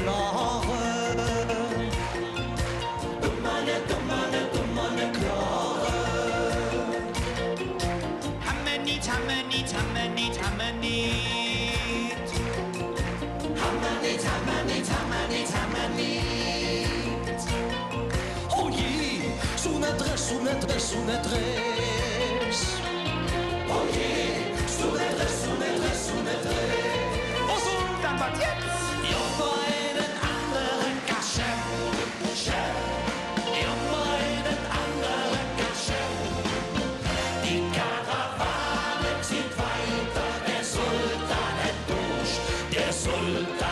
klare. Dummerne klare. Hammenit, Hammenit, Hammenit, Hammenit. Hammenit, Hammenit, Hammenit, Hammenit. Oh je, Sonadresse, Sonadresse, Sonadresse. Oh je, Sonadresse, Sonadresse, Sonadresse. Und dann was jetzt? Immer einen anderen Kaschen, immer einen anderen Kaschen. Die Karawane zieht weiter, der Sultan hat durch, der Sultan